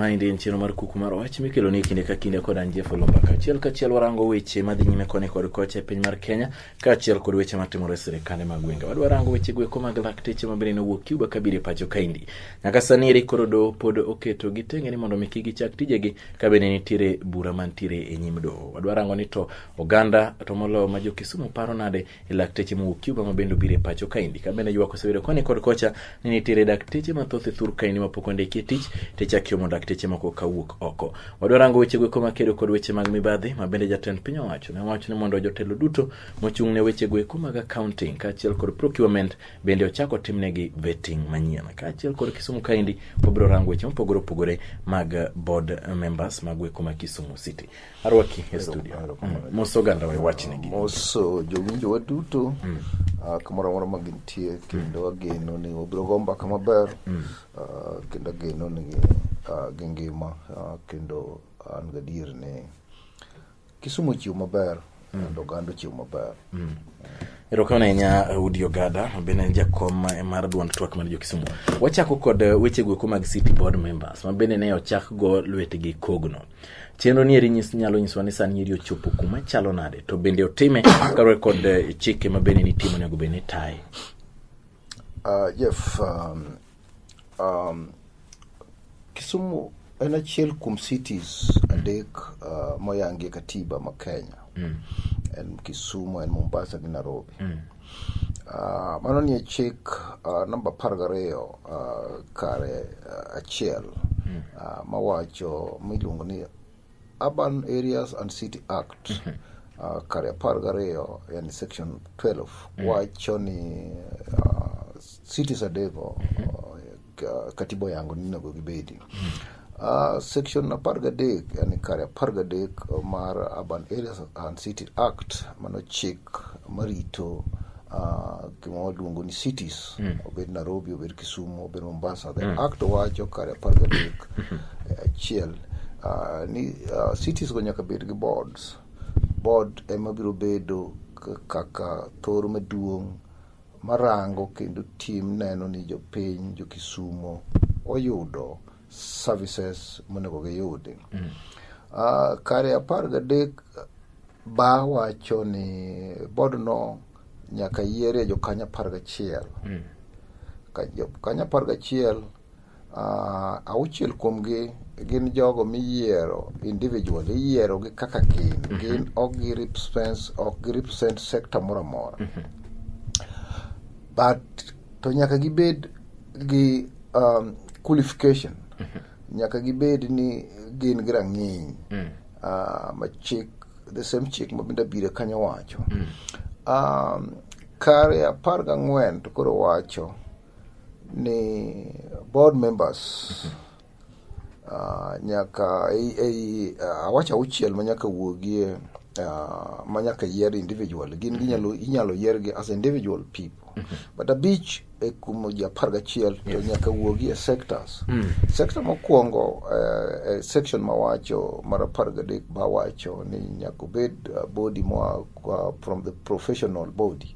Mind in chino mar Kuku mar Wach mikelo ni kinde ka kinde kod anje folo Mbaka. Achiel ka chiel warango weche madhi nyime koni kod kocha e piny mar Kenya, ka achiel kod weche matimore sirikande mag gwenge. Wadwarango weche gweko mag lakteche mabende no wuok Cuba kabire pacho kaindi. Nyaka sani eri koro do pod oketo gitenge ni mondo miki gichak tijegi ka bende nitiere bura mantiere e nyim doho. Wadwarango ni to Oganda to molo ma jo Kisumu paro nade e lakteche mo Cuba mabende bire pacho kaindi. Ka bende ywak osebedo koni kod kocha ni nitiere dakteche mathoth e thur kaindi mapok ondiki tich te chakio mo dakteche moko kawuok oko. Wadwarango weche gweko makedo kod weche mag mibadhi mabende jatend piny owacho ne wacho ni mondo jotelo duto mochung' ne weche gweko mag accounting ka achiel kod procurement bende ochako timnegi vetting manyien. Ka achiel kod Kisumu kaindi obro rango weche mopogore opogore mag board members mag gweko ma Kisumu City. Arwaki e studio. Moso Oganda wa Wach negi. Moso jowinjo waduto kamoro moro magintie kendo ageno ni obro go mbaka maber kendo ageno ni gingima kendo an gadier ne Kisumu chiwo maber kendo Oganda chiwo maber. Erokamano nya Audi Ogada bende jakom mar duond twak mar jo Kisumu. Wachako kod weche gweko mag city board members mabende ne ochak go lwetgi kogno. Chenro ni eri nyalo nyiswa ni sani eri ochopo kuma chalo nade to bende otime ka kod chike mabende ni timo nego bende tai. Jeff Kisumu en achiel kuom cities adek moyangi katiba ma Kenya. En Kisumu, en Mombasa gi Nairobi. Mano ni chik number 12 kare achiel mawacho miluongo ni Urban Areas and City Act. Kare 12 yani section 12 wacho ni cities adego katibo yango ni nego gibedi. Section 13 yani kare 13 mar Urban Areas and City Act mano chik marito kimo luongo ni cities obed Nairobi obed Kisumu obed Mombasa. The act wacho kare 13 achiel ni cities go nyaka bed gi board ema biro bedo kaka thor maduong' marango kendo tim neno ni jopiny jo Kisumu oyudo services monego giyudi. Kare 13 ba wacho ni board no nyaka yiere jokanya 11. Kanya 11 auchiel kuomgi gin jogo miyiero individual iyiero gi kaka gin ok gi represent sector moro amora. But to nyaka gibed gi qualification. Nyaka gibed ni gin gi rang'iny ma chik the same chik mabende bire kanyo wacho. Kare 14 to koro wacho ni board members nyaka awacha auchiel manyaka wuogie manyaka yier individual gin inyalo yiergi as individual people. But abich kumo ji 11 to nyaka wuogie sectors. Sector mokwongo section mawacho mar 13 ba wacho ni nyaka bed body mo from the professional body.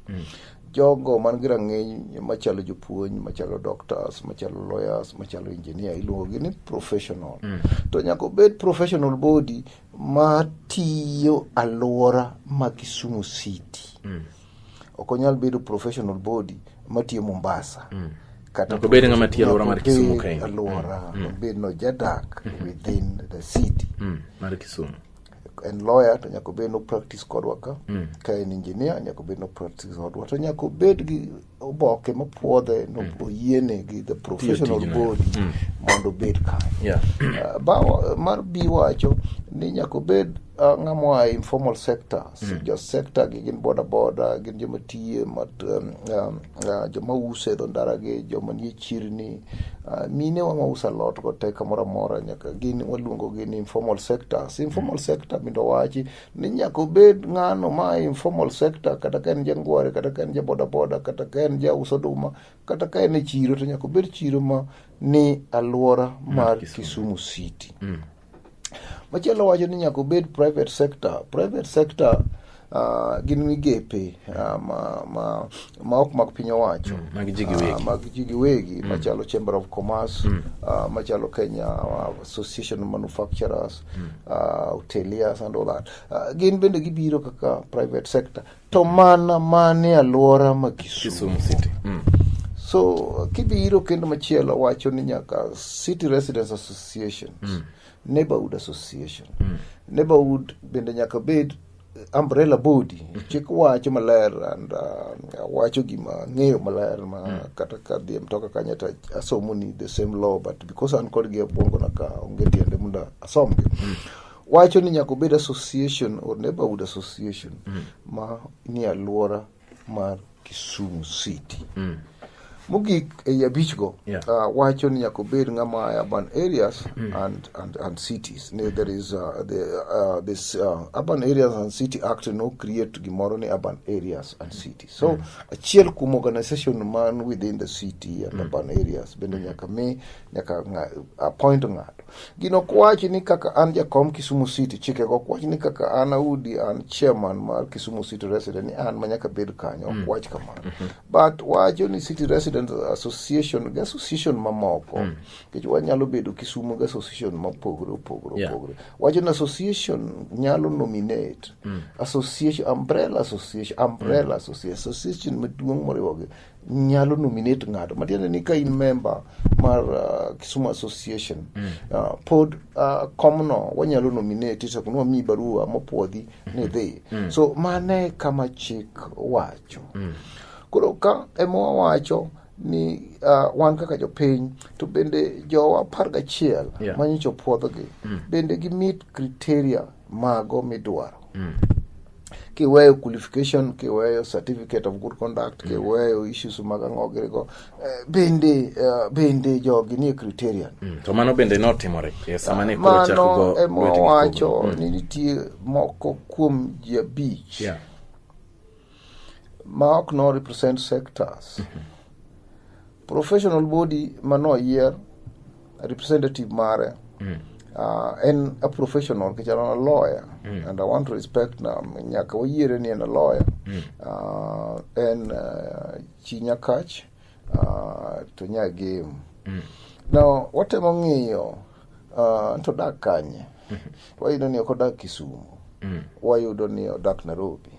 Jogo man gi rang'iny machalo jopuonj, machalo doctors, machalo lawyers, machalo engineer iluongo ni professional. To nyaka bed professional body matiyo alwora ma Kisumu City. Ok onyal bedo professional body matiyo Mombasa. Kata ko bed ngama tiyo alwora mar Kisumu kae. Alwora bed no jadak within the city mar Kisumu. En lawyer to nyaka bed no practice kodwa ka. Ka en engineer nyaka bed no practice kodwa. To nyaka bed gi oboke mapuodhe no oyiene gi the professional body mondo bed ka. Mar bi wacho ni nyaka bed ng'amwa informal sectors. Jo sector gi gin boda gin joma tiye joma use dho ndara gi joma nie chirni mine wa mausa lot go te kamoro amora nyaka gin waluongo gi ni informal sectors. Informal sector mindo wachi ni nyaka bed ng'ano ma informal sector kata ka en jangware kata ka en ja boda kata ka en ja uso duma kata ka en chiro to nyaka bed chiro ma ni alwora mar Kisumu City. Machielo wacho ni nyaka bed private sector. Private sector gin migepe ma ok mag piny owacho, mag ji giwegi, machalo Chamber of Commerce, machalo Kenya Association of Manufacturers, hoteliers and all that. Gin bende gibiro kaka private sector, to mana mane alwora ma Kisumu City. So kibiro kendo machielo wacho ni nyaka City Residents Associations, Neighborhood Association, Neighborhood bende nyaka bed umbrella body. Chik wacho maler, and wacho gima ng'eyo maler ma kata ka dhi mtoka kanyata asomo ni the same law, but because an kod gi abwongo na ka onge tiende munda asomgi. Wacho ni nyaka bed association or neighborhood association ma ni alwora mar Kisumu City. Mugik abichgo wacho ni nyaka bed ng'ama urban areas and cities. There is this Urban Areas and City Act no create gimoro ni urban areas and cities. So achiel kuom organization man within the city and urban areas bende nyaka appoint ng'ato. Gino kwachi ni kaka an jakom Kisumu City, chike go kwachi ni kaka an Audi an chairman mar Kisumu City Resident ni an manyaka bed kanyo, kwachi kamano. But wacho ni City Resident Association mamoko kech wanyalo bedo Kisumu association mopogore. Wacho ni association nyalo nominate umbrella association maduong' moriwogi nyalo nominate ng'ato, matiende ni ka in member mar Kisumu Association pod komno wanyalo nominate to kunwa mi barua mopwodhi ni dhi. So mane kama chik wacho. Koro ka emo wacho ni wan kaka jopiny to bende jowa 11 manyicho puodhogi bende gi meet criteria mago midwaro. Kiweyo qualification, kiweyo certificate of good conduct, kiweyo issues mag ang'ogirego, bende jogi nie criterion. To mano bende notimore samane koro chako go emo wacho ni nitie moko kuom ji abich ma ok no represent sectors. Professional body mano year representative mare and a professional which are a lawyer, and I want to respect nyaka wayiere ni a lawyer and chinyakach to nya game. Now what am ng'iyo to dak kanye wayudo ni okodak Kisumu, wayudo ni odak Nairobi.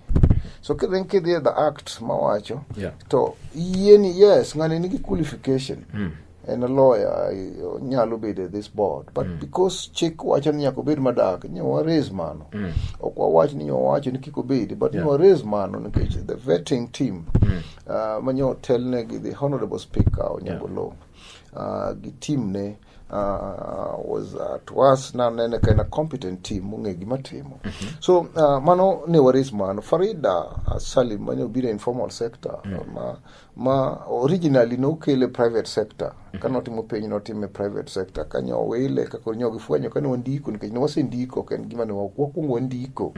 So kidhi the act mawacho to yeni yes ng'ani nigi qualification and a lawyer nyalo bede this board, but because chik wacho ni nyaka bed madak nyawa raise mano ok wawach ni wacho ni kiko bedi, but nyawa raise mano nikech the vetting team manyo telne gi the honorable speaker Onyangolo gi team ne was to us na nene kind of competent team munge gimatimo. So mano ne waris mano Farida Salim manyo bide informal sector ma originally no kele private sector kanotimo penyo notime private sector kanyo wele kako nyogi fwenyo kani wandiko nikech ne wasendiko ken gima ne wakwongo wandiko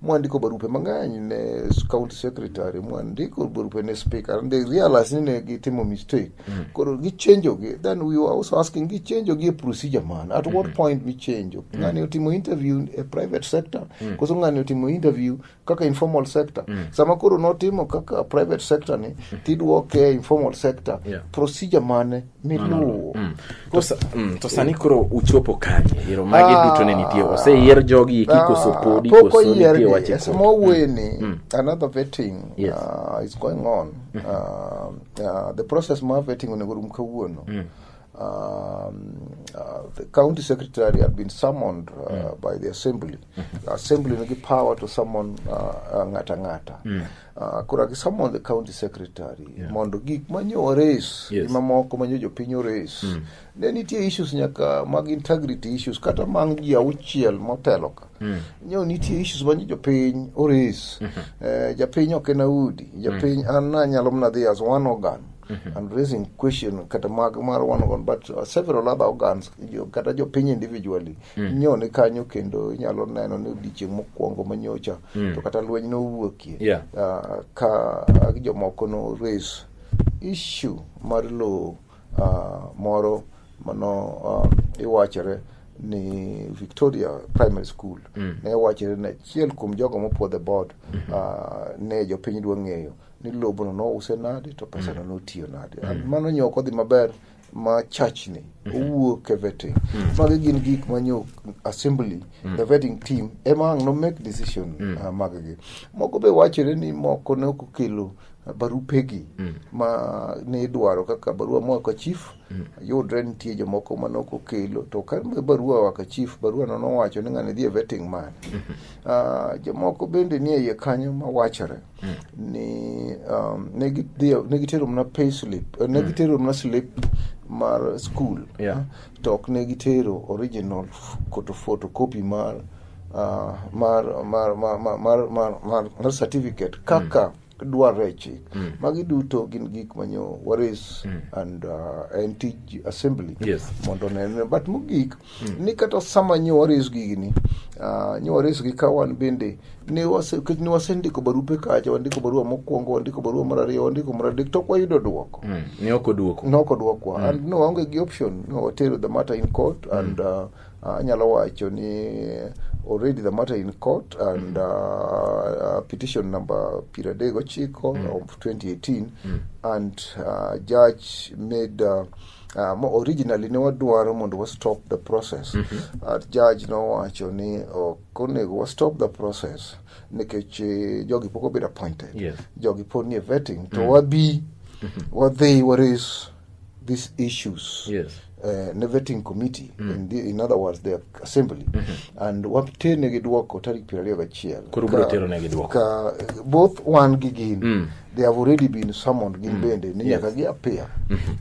mwandiko barupe mang'eny ne county secretary, mwandiko barupe ne speaker, and they realized ne gitimo mistake. Koro gichenjo gi, then we were also asking gichenjo gi procedure man, at what point we change? Ngani utimo interview a private sector, koso ngani utimo interview kaka informal sector. Sama koro notimo kaka private sector ni tidwo ke informal sector, procedure mane miluwo. To sani koro uchopo kanye yero magi duto ne nitie ose yer jogi kiko sopodi koso nitie wache. Yes, more winning. Another vetting is going on. The process more vetting on the county secretary had been summoned by the assembly. The assembly had power to summon ngata. Kuragi summon the county secretary. Mondo gik manyo race, imamoko manyo jopinyo race. Then it issues nyaka mag integrity issues kata mang ji auchiel moteloka. Nyo nitie issues manyo jopiny race. Japiny ok en Audi. Japiny an nyalo mnadhi as one organ. And raising question kata mar one organ, but several other organs kata jopiny individually nyone kanyo kendo nyalo neno ni odichieng' mokwongo manyocha to kata lweny no wuokie ka jomoko no raise issue mar law moro mano iwachore ni Victoria Primary School ne wachore ne achiel kuom jogo mopuodhe board ne jopiny dwa ng'eyo ni lobono no use nade to pesa no notiyo nade mano nyoko dhi maber ma church ni owuok e vetting magi gin gik manyo assembly the vetting team ema no make decision maggi moko be wachore ni moko ne okelo barupegi ma ne dwaro kaka barua moa chief yudre nitie jomoko manoko kelo to ka barua waka chief barua no wacho ni ng'ane dhi e vetting man jomoko bende nie iye kanyo ma wachore ni ne gitero mna pay slip ne gitero mna slip mar school to ok ne gitero original photocopy mar certificate kaka dware chik magi duto gin gik manyo waris and NT assembly mondo ne but mogik ni kata sama nyo waris gigini nyo waris gi kawan bende ne wasendiko barupe kacha wandiko barua mokwongo wandiko barua mar ariyo wandiko mar adek to kwayudo duoko ne ok oduoko and no onge gi option no watero the matter in court and anyalo wacho ni already the matter in court and petition number 39 of 2018 and judge made originally ne wadwaro mondo wa stop the process judge no wacho ni okonego wa stop the process nikech jogi pok obedo appointed jogi pod nie vetting to wadhi raise these issues the vetting committee in other words the assembly and waptene gi duoko tarik 21 koro bro tero ne gi duoko both one gigin they have already been summoned gin bende ni nyaka gi appear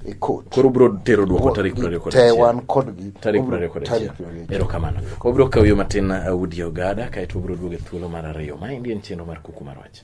e court koro bro tero duoko tarik 21 te wan kod gi tarik 21 ero kamano obro kawiyo matin Audi Ogada kai to bro duoge thuolo mar ariyo ma indien chenro mar Kuku mar Wach.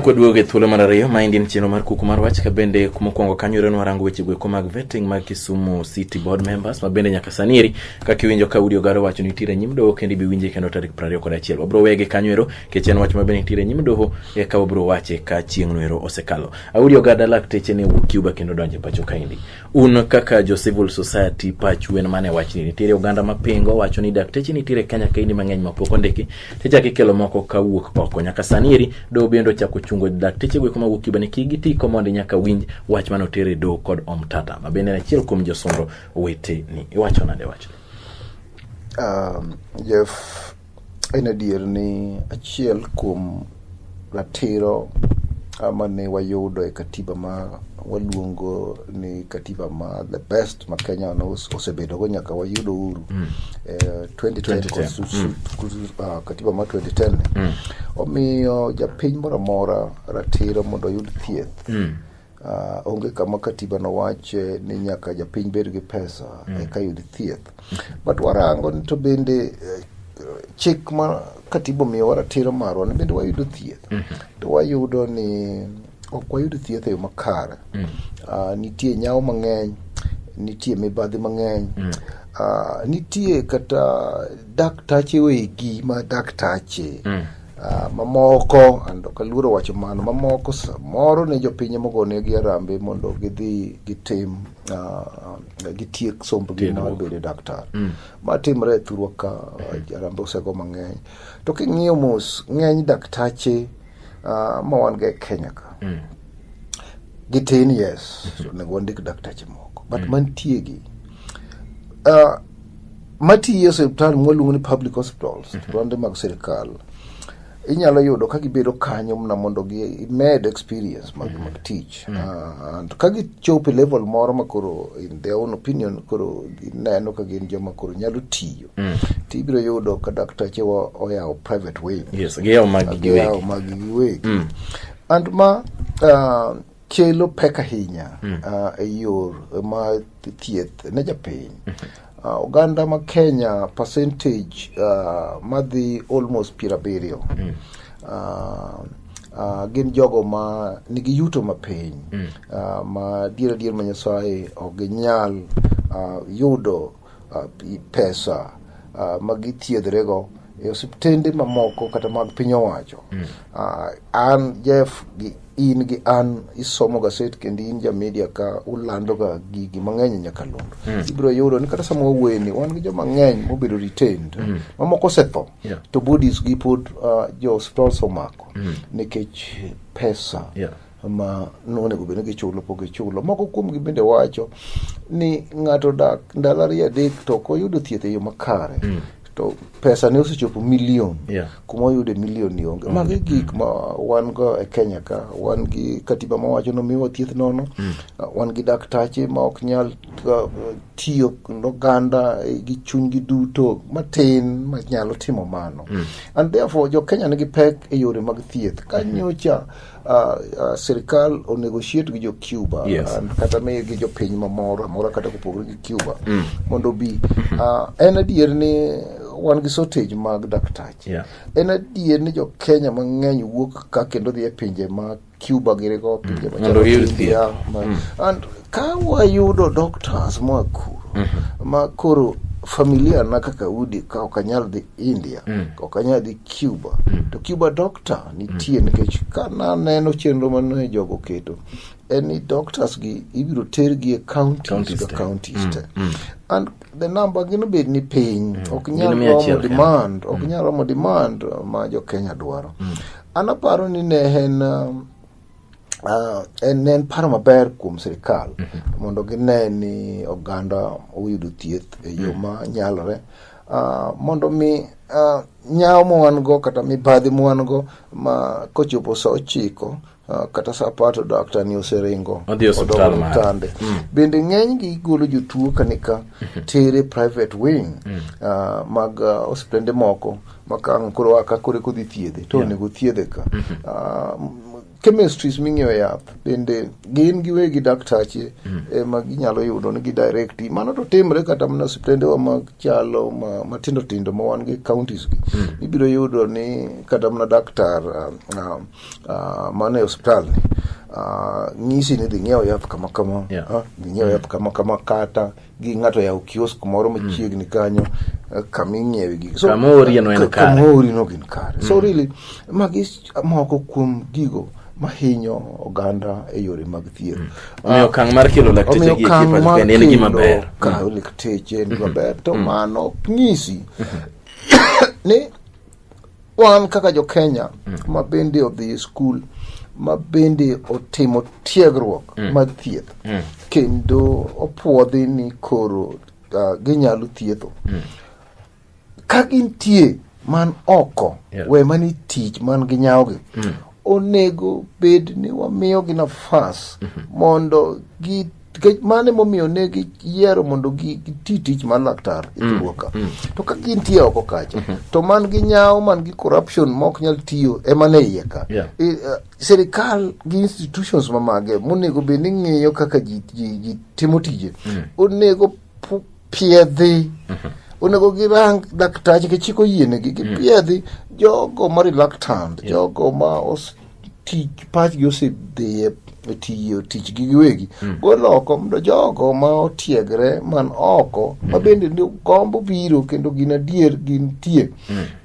Kwa duoge thuolo mar ariyo ma indien chenro mar Kuku mar Wach ka bende mokwongo kanyo reno warango weche gweko mag vetting mag Kisumu City Board members ma bende nyaka saniri ka kiwinjo ka Audi Ogada wacho ni tire nyim doho kendi biwinje kendo tarik 21 wabro wege kanyo ero kechen wach ma bende tire nyim doho e ka wabro wache ka chieng'no ero osekalo. Audi Ogada lakteche ne wuok Cuba kendo donje pacho kaindi un kaka jo civil society pacho wen mane wachni ni tire Uganda mapingo wacho ni dakteche ni tire Kenya kaindi mang'eny mapoko ndiki techa kikelo moko ka wuok oko nyaka saniri do bendo chako chungo dakteche gweko mawuok Cuba ni kigiti komonde nyaka winj wach manotere do kod omtata ma bende achiel kuom josonro wete ni iwacho nade wacho Jeff ina dier ni achiel kuom ratiro amane wayudo e katiba ma waluongo ni katiba ma the best ma Kenya osebedo go nyaka wayudo uru 2010 katiba ma 2010 omiyo japiny moro mora ratiro mondo yud thieth onge kama katiba no wache ni nyaka japiny bed gi pesa e ka yud thieth but warango ni to bende chik ma katiba miyo ratiro marwa ni bende wayudo thieth to wayudo ni ok wayudo thieth e yo makare nitie nyawo mang'eny nitie mibadhi mang'eny nitie kata daktache wegi ma daktache mamoko ando kaluoro wacho mano mamoko moro ne jopiny mogone gi arambe mondo gidhi gitim gitiek sombgi mar bedo daktar matimre thurwa ka arambe osego mang'eny to king'iyo mos ng'eny daktache ma wan ga Kenya ka gitin yes so nego wandik daktache moko but mantie gi matiyo osiptal mwaluongo ni public hospitals rwande mag sirikal inyalo yudo ka gibedo kanyo mna mondo med experience mag teach and ka gichopo level moro makoro in their own opinion koro gineno ka gin joma koro nyalo tiyo tibiro yudo ka daktache oyawo private way giyawo mag giwegi and ma kelo pek ahinya e yor ma thieth ne japiny Uganda ma Kenya percentage madhi almost 70 gin jogo ma nigi yuto mapiny ma dier ma Nyasaye ok nyal yudo pesa ma githiedhrego e osiptende mamoko kata mag piny owacho. An Jeff in gi an isomo gaset kendo in ja media ka ulando ga gigi mang'eny nyaka londo. Ibiro yudo ni kata sama wawuoyeni wan gi joma ng'eny mobedo retained, mamoko setho to bodies gi pod jo hospital somako nikech pesa ma nonego bende gichulo pok gichulo. Moko kuom gi bende wacho ni ng'ato dak ndalo 2-3 to koyudo thieth e yo makare to pesa ne osechopo milion kuma oyude milion ni onge. Magi gik ma wan go e Kenya ka, wan gi katiba mawacho no miwa thieth nono, wan gi daktache ma ok nyal tiyo n'oganda gi chunygi duto matin ma nyalo timo mano. And therefore jo Kenya nigi pek e yore mag thieth. Kanyocha sirikal o negotiate gi jo Cuba kata me gi jo piny mamoro kata kopogore gi Cuba mondo bi en adier ni wan gi shortage mag daktache. En adier ni jo Kenya mang'eny wuok ka kendo dhi e pinje ma Cuba girigo, pinje machalo India, and ka wayudo doctors ma kuro ma koro familia na kaka Audi ka okanyal dhi India, okanyal dhi Cuba, to Cuba doctor nitie nikech ka neno chenro mane jogo keto any doctors gi ibiro tergi e counties te. And the number gino bed ni piny ok nyal romo demand ma jo Kenya dwaro. Anaparo ni ne en paro maber kuom sirikal mondo gine ni oganda oyudo thieth e yo ma nyalore, mondo mi nyawo mwango kata mibadhi mwango ma kochopo sa 9 kata sa 10 daktar ni oseringo tande. Bende ng'eny gi golo jotuo kanika tere private wing mag hospitende moko maka koro aka kore kodhi thiedhe to nego thiedhe ka. Chemistries ming'iewo yath bende gin giwegi daktache ma ginyalo yudo ni gidirecti. Mano to timre kata mana hospitende wa mag chalo matindo tindo ma wan gi counties gi. Ibiro yudo ni kata mana daktar mane hospital ni ng'isi ni dhi ng'iewo yath kama dhi ng'iewo yath kama kata gi ng'ato yawo kiosk moro machiegni kanyo kaming'iewe gi kamori no gin kare. So really magi moko kuom gigo mahinyo oganda e yore mag thieth. Omiyo kang' mar kelo lakteche gi ekipa en gima ber. Ka lakteche en gima ber to mano ng'isi ni wan kaka jo Kenya ma bende odhi skul, ma bende otimo tiegruok mag thieth kendo opuodhi ni koro ginyalo thietho. Ka gintie man oko we mani tich man ginyawogi, onego bed ni wamiyo gi nafas mondo mane momiyo ne giyiero mondo giti tich mar laktar ithuoka. To ka gintie oko kacha to man gi nyawo, man gi corruption mok nyal tiyo emane iye ka. Sirikal gi institutions mamage monego bed ni ng'iyo kaka ji timo tije onego piedhi. Onego girang daktache ke chiko yienegi gipiedhi jogo ma reluctant, jogo ma pachgi osedhiye tiyo tich gi giwegi goloko mondo jogo ma otiegre man oko ma bende gombo biro kendo gin adier gintie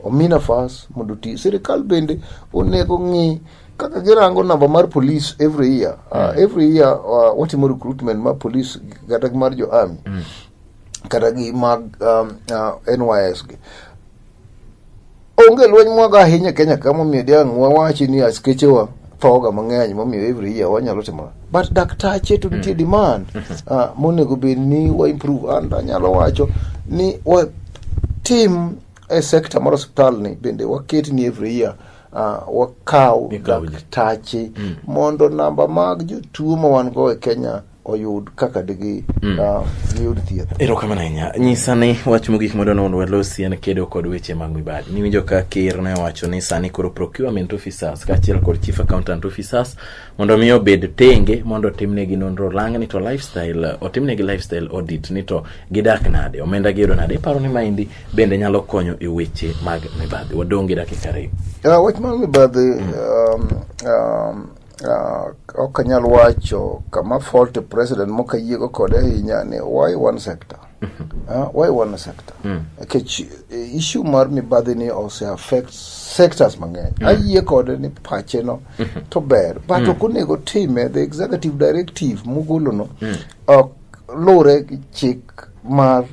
omi nafas mondo ti. Sirikal bende onego ng'i kaka girango namba mar police every year. Watimo recruitment mar police kata mar jo army kata gi mag NYS gi. Onge lweny mwaga ahinya Kenya kama miyo diang' wawachi ni askechewa thoga mang'eny momiyo every year wanyalo timo. But daktache to nitie demand monego bed ni wa improve. And anyalo wacho ni wa team e sector mar hospital ni bende waket ni every year wakaw daktache mondo namba mag jotuo ma wan go e Kenya oyud kaka digi yud thieth. Erokamano ahinya. Nyisa ni wach mogik mondo walosi en kedo kod weche mag mibadhi. Niwinjo ka ker ne wacho ni sani koro procurement officers kaachiel kod chief accountant officers mondo miyo bed tenge mondo timnegi nonro lang' ni to lifestyle otimnegi lifestyle audit ni to gidak nade, omenda giyudo nade. Paro ni maendi bende nyalo konyo e weche mag mibadhi. Wadong' gi dakika 2. Wach mag mibadhi okanyal wacho kama fault president mokayiego kode ahinya ni why one sector. why one sector issue mar mibadhi ni also affects sectors mang'eny ayie kode ni pache no to ber but okunego time the executive directive mugolono lore gi chik mar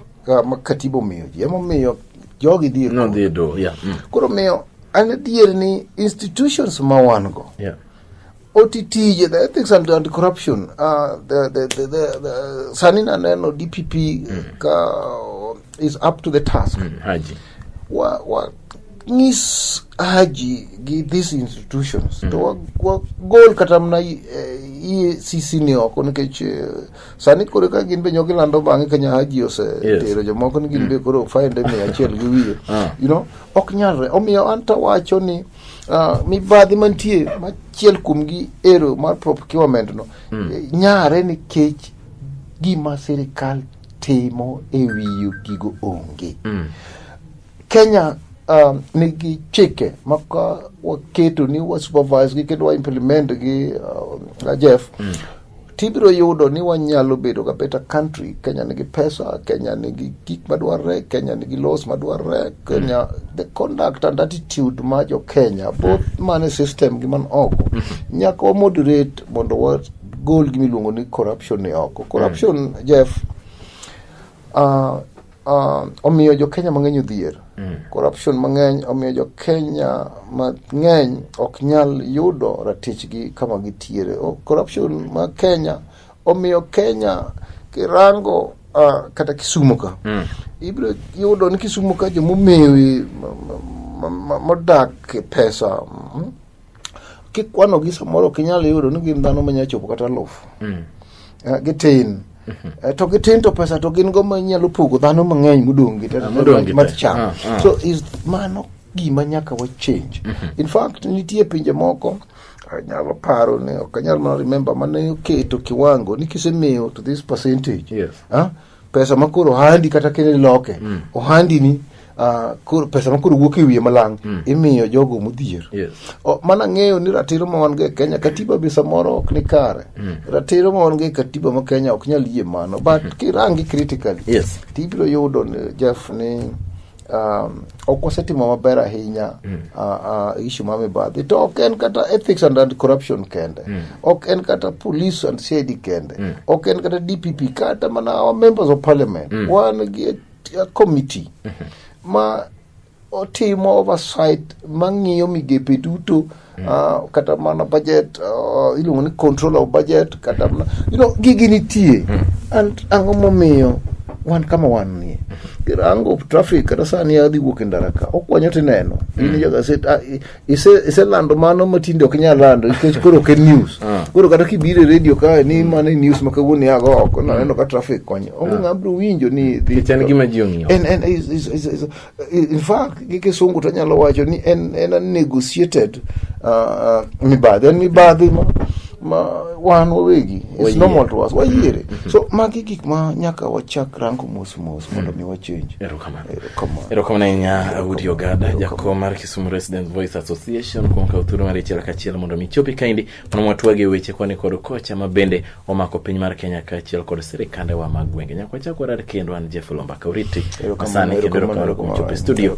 katibo miyo ji emo miyo jogi dhi do koro miyo an adier ni institutions ma wan go OTT, the ethics and anti-corruption, the Sanina Nano DPP is up to the task. Haji. What is Haji these institutions? To goal katamna sisi ni okonikeche sani koreka ginbe nyogi lando bangi kanya Haji ose tero jomoko ni ginbe koro find me achiel gi wiye. You know, ok nyalre omiyo anta wacho ni mibadhi mantie machiel kumgi ero mar procurement no nyare ni kech gima sirikal timo ewi gigo onge. Kenya nigi chike maka waketo ni wa supervise gi kendo wa implement gi Jeff tibiro yudo ni wanyalo bedo ka beta country. Kenya nigi pesa, Kenya nigi gik madwarre, Kenya nigi laws madwarre, Kenya the conduct and attitude majo Kenya both money system gi man oko nyaka moderate mondo wa goal gi miluongo ni corruption ne oko. Corruption Jeff omiyo jo Kenya mang'eny odhier. Corruption mang'eny omiyo jo Kenya mang'eny ok nyal yudo ratichgi kama gitiere. Corruption ma Kenya omiyo Kenya kirango kata Kisumu ka ibiro yudo ni Kisumu ka jo momewi modak pesa kikwano gi samoro kinyal yudo ni gin dhano manya chopo kata lof gitin to gitin to pesa to gin go manyalo pogo dhano mang'eny mudongi matcham. So is mano gima nyaka wa change. In fact nitie pinje moko nyalo paro ne okanyal ma remember mane keto kiwango ni kisemiyo to this percentage pesa makoro handi kata kene loke ohandi ni pesa makoro wuok e wiye malang imiyo jogo modhier. Mana ng'eyo ni ratiro ma wan go e Kenya katiba be samoro ok ni kare. Ratiro ma wan go e katiba ma Kenya ok nyal yie mano but kirangi critically tibiro yudo ni Jeff ni ok osetimo maber ahinya issue ma mibadhi to ok en kata ethics and anti-corruption kende, ok en kata police and CID kende, ok en kata DPP kata mana our members of parliament wan gi a committee ma otimo oversight mang'iyo migepe duto kata mana budget iluongo ni control of budget kata gigi nitie and ang'o momiyo wan kama wan ni kirango traffic kata sani adhi wuok e ndara ka okwanyo tineno ini joga set ise lando mano matinde ok nyal lando nikech koro ke news koro kata kibire radio ka ni mane news makawuoni ago ok naneno ka traffic konyo onge ng'abro winjo ni kichani gima ji ong'iyo and in fact gike sungu to nyalo wacho ni en a negotiated mibadhi ma wan wawegi it's normal to us wayiere. So magi gik ma nyaka wachak rango mos mondo mi wachange. Erokamano ahinya Audi Ogada jakom mar Kisumu Resident Voice Association kuom kawo thuolo mar chiel kachiel mondo mi chopi kaindi mondo mwatwage weche koni kod kocha mabende omako piny mar Kenya kachiel kod sirikande wa mag gwenge. Nyaka wachak warad kendo an Jeff Mbaka uriti masani kendo kuom chopi studio.